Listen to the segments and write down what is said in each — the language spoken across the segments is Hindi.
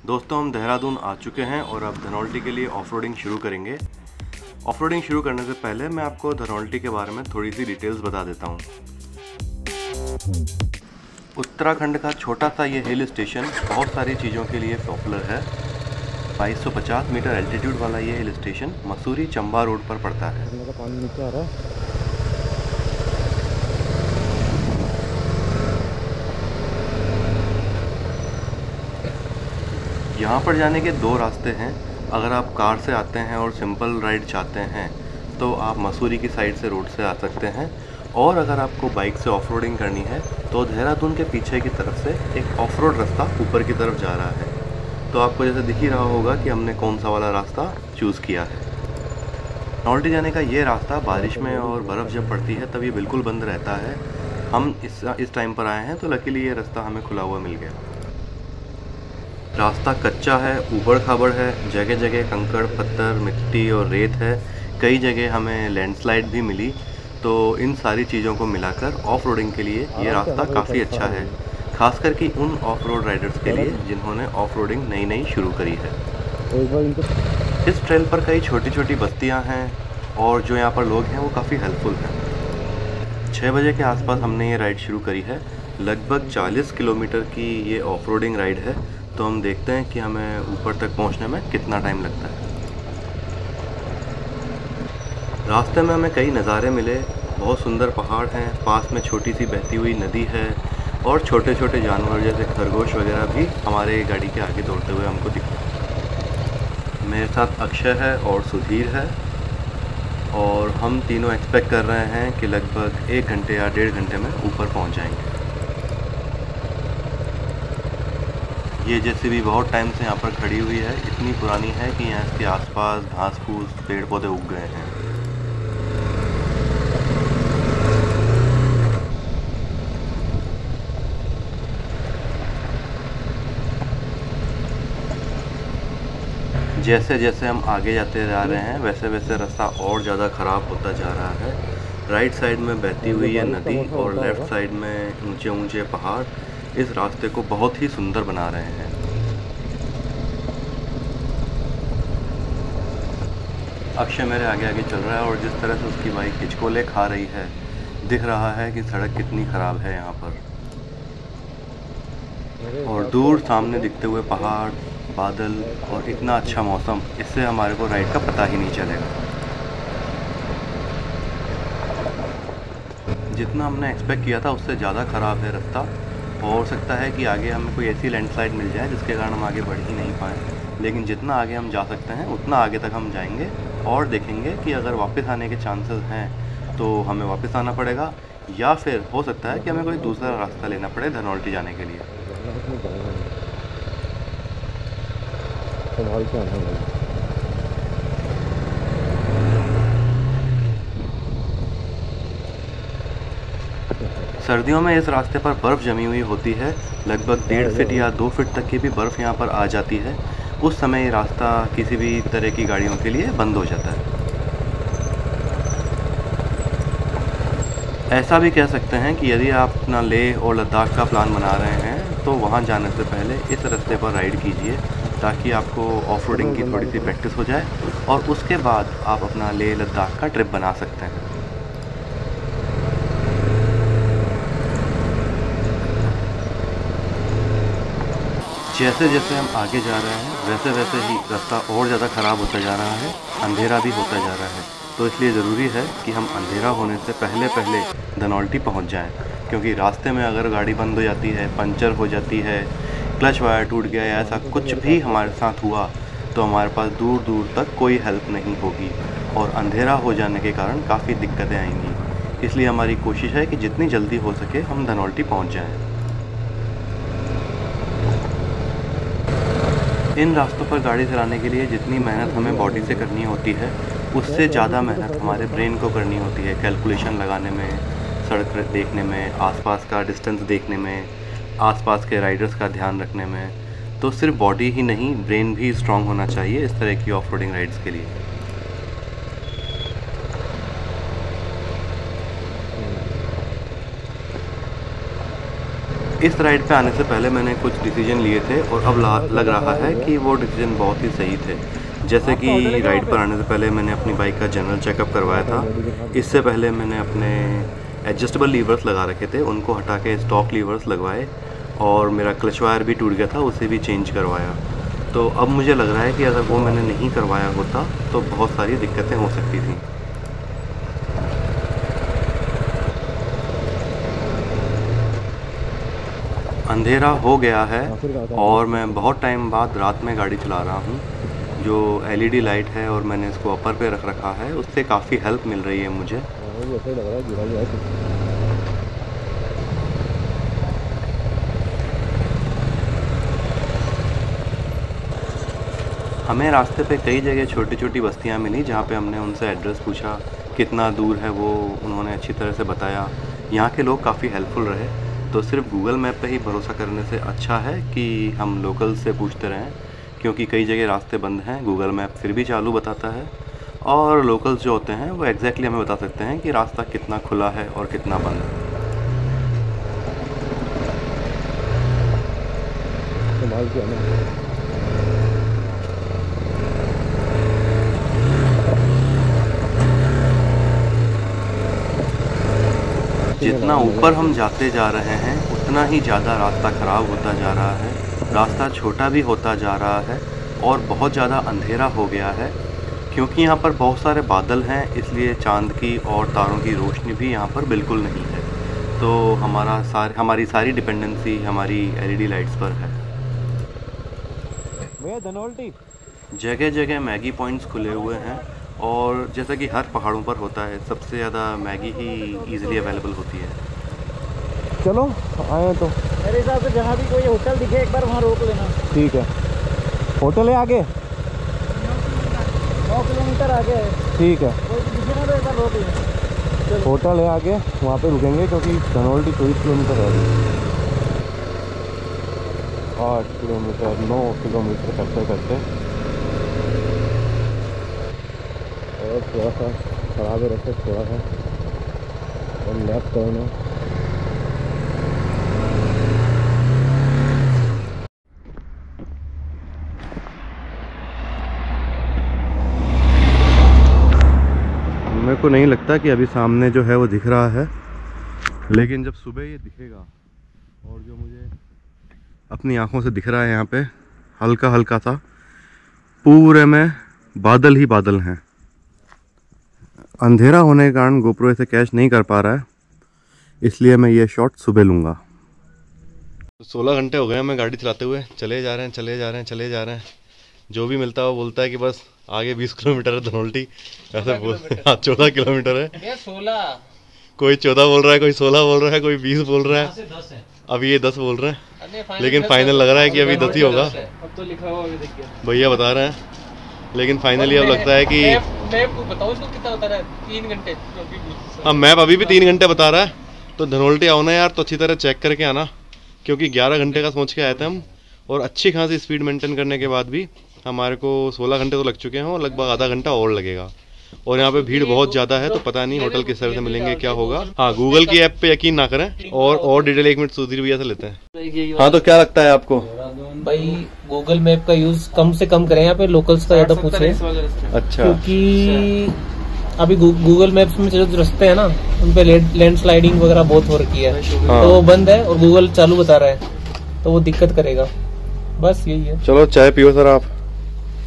दोस्तों, हम देहरादून आ चुके हैं और अब धनौल्टी के लिए ऑफ रोडिंग शुरू करेंगे। ऑफ रोडिंग शुरू करने से पहले मैं आपको धनौल्टी के बारे में थोड़ी सी डिटेल्स बता देता हूँ। उत्तराखंड का छोटा सा ये हिल स्टेशन बहुत सारी चीज़ों के लिए पॉपुलर है। 2250 मीटर एल्टीट्यूड वाला ये hill station Mussoorie Chamba road पर पड़ता है। पानी नीचे आ रहा है। यहाँ पर जाने के दो रास्ते हैं। अगर आप कार से आते हैं और सिंपल राइड चाहते हैं तो आप मसूरी की साइड से रोड से आ सकते हैं, और अगर आपको बाइक से ऑफ रोडिंग करनी है तो देहरादून के पीछे की तरफ से एक ऑफ रोड रास्ता ऊपर की तरफ जा रहा है। तो आपको जैसे दिख ही रहा होगा कि हमने कौन सा वाला रास्ता चूज़ किया है। धनौल्टी जाने का ये रास्ता बारिश में और बर्फ़ जब पड़ती है तब ये बिल्कुल बंद रहता है। हम इस टाइम पर आए हैं तो लकीली ये रास्ता हमें खुला हुआ मिल गया। रास्ता कच्चा है, ऊबड़ खाबड़ है, जगह जगह कंकड़ पत्थर मिट्टी और रेत है। कई जगह हमें लैंडस्लाइड भी मिली। तो इन सारी चीज़ों को मिलाकर ऑफ रोडिंग के लिए ये रास्ता काफ़ी अच्छा है, खासकर कि उन ऑफ रोड राइडर्स के लिए जिन्होंने ऑफ रोडिंग नई शुरू करी है। इस ट्रेल पर कई छोटी छोटी बस्तियां हैं और जो यहाँ पर लोग हैं वो काफ़ी हेल्पफुल हैं। 6 बजे के आसपास हमने ये राइड शुरू करी है। लगभग 40 किलोमीटर की ये ऑफ रोडिंग राइड है। तो हम देखते हैं कि हमें ऊपर तक पहुंचने में कितना टाइम लगता है। रास्ते में हमें कई नज़ारे मिले। बहुत सुंदर पहाड़ हैं, पास में छोटी सी बहती हुई नदी है और छोटे छोटे जानवर जैसे खरगोश वगैरह भी हमारे गाड़ी के आगे दौड़ते हुए हमको दिखते। मेरे साथ अक्षय है और सुधीर है, और हम तीनों एक्सपेक्ट कर रहे हैं कि लगभग 1 घंटे या 1.5 घंटे में ऊपर पहुंच जाएंगे। ये जेसीबी बहुत टाइम से यहाँ पर खड़ी हुई है। इतनी पुरानी है कि यहाँ इसके आसपास घास फूस पेड़ पौधे उग गए हैं। जैसे जैसे हम आगे जाते जा रहे हैं वैसे वैसे रास्ता और ज़्यादा ख़राब होता जा रहा है। राइट साइड में बहती हुई है नदी और लेफ़्ट साइड में ऊंचे ऊंचे पहाड़ इस रास्ते को बहुत ही सुंदर बना रहे हैं। अक्षय मेरे आगे आगे चल रहा है और जिस तरह से उसकी बाइक हिचकोले खा रही है, दिख रहा है कि सड़क कितनी ख़राब है यहाँ पर। और दूर सामने दिखते हुए पहाड़, बादल और इतना अच्छा मौसम, इससे हमारे को राइड का पता ही नहीं चलेगा। जितना हमने एक्सपेक्ट किया था उससे ज़्यादा ख़राब है रास्ता। हो सकता है कि आगे हमें कोई ऐसी लैंडस्लाइड मिल जाए जिसके कारण हम आगे बढ़ ही नहीं पाएँ, लेकिन जितना आगे हम जा सकते हैं उतना आगे तक हम जाएंगे और देखेंगे कि अगर वापस आने के चांसेस हैं तो हमें वापस आना पड़ेगा, या फिर हो सकता है कि हमें कोई दूसरा रास्ता लेना पड़े धनौल्टी जाने के लिए। सर्दियों में इस रास्ते पर बर्फ़ जमी हुई होती है। लगभग 1.5 फीट या 2 फीट तक की भी बर्फ़ यहाँ पर आ जाती है। उस समय ये रास्ता किसी भी तरह की गाड़ियों के लिए बंद हो जाता है। ऐसा भी कह सकते हैं कि यदि आप अपना लेह और लद्दाख का प्लान बना रहे हैं तो वहाँ जाने से पहले इस रास्ते पर राइड कीजिए, ताकि आपको ऑफ रोडिंग की थोड़ी सी प्रैक्टिस हो जाए और उसके बाद आप अपना लेह लद्दाख का ट्रिप बना सकते हैं। जैसे जैसे हम आगे जा रहे हैं वैसे वैसे ही रास्ता और ज़्यादा ख़राब होता जा रहा है, अंधेरा भी होता जा रहा है। तो इसलिए ज़रूरी है कि हम अंधेरा होने से पहले पहले धनौल्टी पहुंच जाएं, क्योंकि रास्ते में अगर गाड़ी बंद हो जाती है, पंचर हो जाती है, क्लच वायर टूट गया या ऐसा कुछ भी हमारे साथ हुआ तो हमारे पास दूर दूर तक कोई हेल्प नहीं होगी और अंधेरा हो जाने के कारण काफ़ी दिक्कतें आएंगी। इसलिए हमारी कोशिश है कि जितनी जल्दी हो सके हम धनौल्टी पहुँच जाएँ। इन रास्तों पर गाड़ी चलाने के लिए जितनी मेहनत हमें बॉडी से करनी होती है उससे ज़्यादा मेहनत हमारे ब्रेन को करनी होती है, कैलकुलेशन लगाने में, सड़क देखने में, आसपास का डिस्टेंस देखने में, आसपास के राइडर्स का ध्यान रखने में। तो सिर्फ बॉडी ही नहीं, ब्रेन भी स्ट्रांग होना चाहिए इस तरह की ऑफ रोडिंग राइड्स के लिए। इस राइड पे आने से पहले मैंने कुछ डिसीजन लिए थे और अब लग रहा है कि वो डिसीजन बहुत ही सही थे। जैसे कि राइड पर आने से पहले मैंने अपनी बाइक का जनरल चेकअप करवाया था। इससे पहले मैंने अपने एडजस्टेबल लीवर्स लगा रखे थे, उनको हटा के स्टॉक लीवर्स लगवाए और मेरा क्लच वायर भी टूट गया था, उसे भी चेंज करवाया। तो अब मुझे लग रहा है कि अगर वो मैंने नहीं करवाया होता तो बहुत सारी दिक्कतें हो सकती थी। अंधेरा हो गया है और मैं बहुत टाइम बाद रात में गाड़ी चला रहा हूँ। जो एलईडी लाइट है और मैंने इसको अपर पे रख रखा है, उससे काफ़ी हेल्प मिल रही है मुझे। हमें रास्ते पे कई जगह छोटी छोटी बस्तियाँ मिली जहाँ पे हमने उनसे एड्रेस पूछा, कितना दूर है वो उन्होंने अच्छी तरह से बताया। यहाँ के लोग काफ़ी हेल्पफुल रहे। तो सिर्फ गूगल मैप पे ही भरोसा करने से अच्छा है कि हम लोकल से पूछते रहें, क्योंकि कई जगह रास्ते बंद हैं, गूगल मैप फिर भी चालू बताता है। और लोकल्स जो होते हैं वो एग्जैक्टली हमें बता सकते हैं कि रास्ता कितना खुला है और कितना बंद है। जितना ऊपर हम जाते जा रहे हैं उतना ही ज़्यादा रास्ता ख़राब होता जा रहा है, रास्ता छोटा भी होता जा रहा है और बहुत ज़्यादा अंधेरा हो गया है। क्योंकि यहाँ पर बहुत सारे बादल हैं, इसलिए चांद की और तारों की रोशनी भी यहाँ पर बिल्कुल नहीं है। तो हमारी सारी डिपेंडेंसी हमारी एलईडी लाइट्स पर है। जगह जगह मैगी पॉइंट्स खुले हुए हैं और जैसा कि हर पहाड़ों पर होता है, सबसे ज़्यादा मैगी ही ईज़िली अवेलेबल होती है। चलो आए तो मेरे हिसाब से जहाँ भी कोई होटल दिखे एक बार वहाँ रोक लेना। ठीक है। होटल है आगे 9 किलोमीटर आगे है। ठीक है, कोई भी दिखे ना तो एक बार रोक लेना। होटल है आगे, वहाँ पे रुकेंगे क्योंकि धनौल्टी 24 किलोमीटर है अभी। 8 किलोमीटर 9 किलोमीटर करते करते और थोड़ा सा खराब है रास्ता, थोड़ा सा और लेफ्ट टर्न है। मेरे को नहीं लगता कि अभी सामने जो है वो दिख रहा है, लेकिन जब सुबह ये दिखेगा और जो मुझे अपनी आंखों से दिख रहा है यहाँ पे हल्का हल्का सा, पूरे में बादल ही बादल हैं। अंधेरा होने के कारण गोप्रो इसे कैच नहीं कर पा रहा है, इसलिए मैं ये शॉट सुबह लूँगा। 16 घंटे हो गए हमें गाड़ी चलाते हुए, चले जा रहे हैं चले जा रहे हैं चले जा रहे हैं। जो भी मिलता है वो बोलता है कि बस आगे 20 किलोमीटर है धनौल्टी, ऐसे बोल। हाँ 14 किलोमीटर है। 16 कोई 14 बोल रहा है, कोई 16 बोल रहा है, कोई 20 बोल रहा है, अभी ये 10 बोल रहे हैं, लेकिन फाइनल लग रहा है कि अभी 10 ही होगा। अब तो लिखा हुआ देखिए भैया बता रहे हैं, लेकिन फाइनली अब लगता है कि मैप बताओ इसको कितना बता रहा है। 3 घंटे। हाँ मैप अभी भी 3 घंटे बता रहा है। तो धनौल्टी आओ ना यार, तो अच्छी तरह चेक करके आना, क्योंकि 11 घंटे का सोच के आए थे हम और अच्छी खासी स्पीड मेंटेन करने के बाद भी हमारे को 16 घंटे तो लग चुके हैं और लगभग आधा घंटा और लगेगा। और यहाँ पे भीड़ बहुत ज़्यादा है, तो पता नहीं होटल किस तरह से मिलेंगे, क्या होगा। हाँ गूगल की ऐप पे यकीन ना करें। और डिटेल 1 मिनट सुधीर भैया से लेते हैं। हाँ तो क्या लगता है आपको? भाई गूगल मैप का यूज कम से कम करें, यहाँ पे लोकल्स का ज्यादा पूछे। अच्छा। क्योंकि अभी गूगल मैप्स में जो रास्ते हैं ना उन पे लैंड स्लाइडिंग वगैरह बहुत हो रखी है। हाँ। तो वो बंद है और गूगल चालू बता रहा है, तो वो दिक्कत करेगा। बस यही है। चलो चाय पियो सर आप।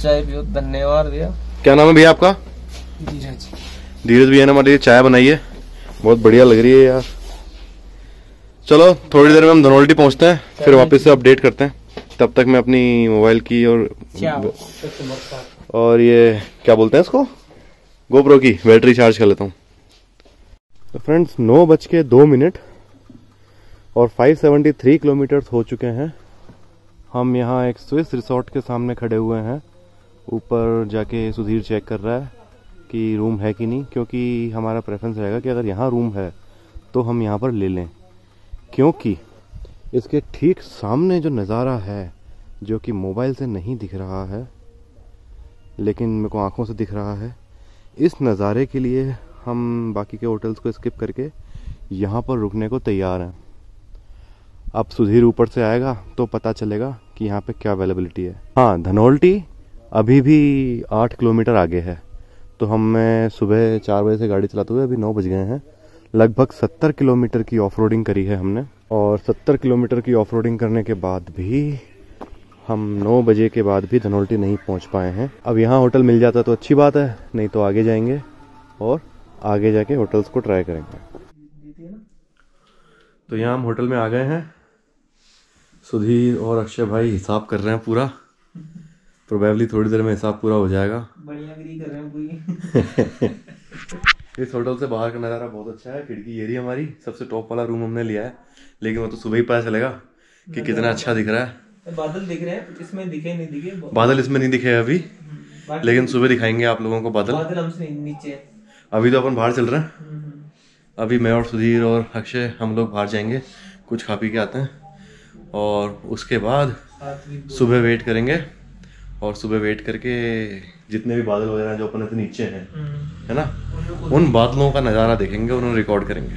चाय पियो। धन्यवाद भैया। क्या नाम है भैया आपका? धीरज भैया ने हमारे लिए चाय बनाई है, बहुत बढ़िया लग रही है यार। चलो थोड़ी देर में हम धनौल्टी पहुंचते हैं, फिर वापस से अपडेट करते हैं। तब तक मैं अपनी मोबाइल की और ये क्या बोलते हैं इसको, गोप्रो की बैटरी चार्ज कर लेता हूँ। तो फ्रेंड्स 9:02 और 573 किलोमीटर हो चुके हैं। हम यहाँ एक स्विस रिसोर्ट के सामने खड़े हुए हैं। ऊपर जाके सुधीर चेक कर रहा है कि रूम है कि नहीं, क्योंकि हमारा प्रेफरेंस रहेगा कि अगर यहाँ रूम है तो हम यहाँ पर ले लें, क्योंकि इसके ठीक सामने जो नज़ारा है, जो कि मोबाइल से नहीं दिख रहा है लेकिन मेरे को आंखों से दिख रहा है, इस नज़ारे के लिए हम बाकी के होटल्स को स्किप करके यहाँ पर रुकने को तैयार हैं। अब सुधीर ऊपर से आएगा तो पता चलेगा कि यहाँ पे क्या अवेलेबिलिटी है। हाँ, धनौल्टी अभी भी 8 किलोमीटर आगे है। तो मैं सुबह 4 बजे से गाड़ी चलाते हुए अभी 9 बज गए हैं। लगभग 70 किलोमीटर की ऑफ रोडिंग करी है हमने, और 70 किलोमीटर की ऑफ रोडिंग करने के बाद भी हम 9 बजे के बाद भी धनौल्टी नहीं पहुँच पाए हैं। अब यहाँ होटल मिल जाता तो अच्छी बात है, नहीं तो आगे जाएंगे और आगे जाके होटल्स को ट्राई करेंगे। तो यहाँ हम होटल में आ गए हैं। सुधीर और अक्षय भाई हिसाब कर रहे हैं पूरा। प्रोबेबली थोड़ी देर में हिसाब पूरा हो जाएगा। बढ़िया गिरी कर रहे हैं पूरी। इस होटल से बाहर का नज़ारा बहुत अच्छा है। खिड़की ये रही हमारी, सबसे टॉप वाला रूम हमने लिया है, लेकिन वो तो सुबह ही पता चलेगा कि कितना अच्छा दिख रहा है। बादल दिख रहे हैं, इसमें दिखे नहीं दिखे। बादल इसमें नहीं दिखे अभी, लेकिन सुबह दिखाएंगे आप लोगों को बादल। बादल हमसे नीचे। अभी तो अपन बाहर चल रहे हैं। अभी मैं और सुधीर और अक्षय हम लोग बाहर जाएंगे, कुछ खा पी के आते हैं, और उसके बाद सुबह वेट करेंगे। और सुबह वेट करके जितने भी बादल वगैरह जो अपन से नीचे हैं, है ना, उन बादलों का नज़ारा देखेंगे और उन्हें रिकॉर्ड करेंगे।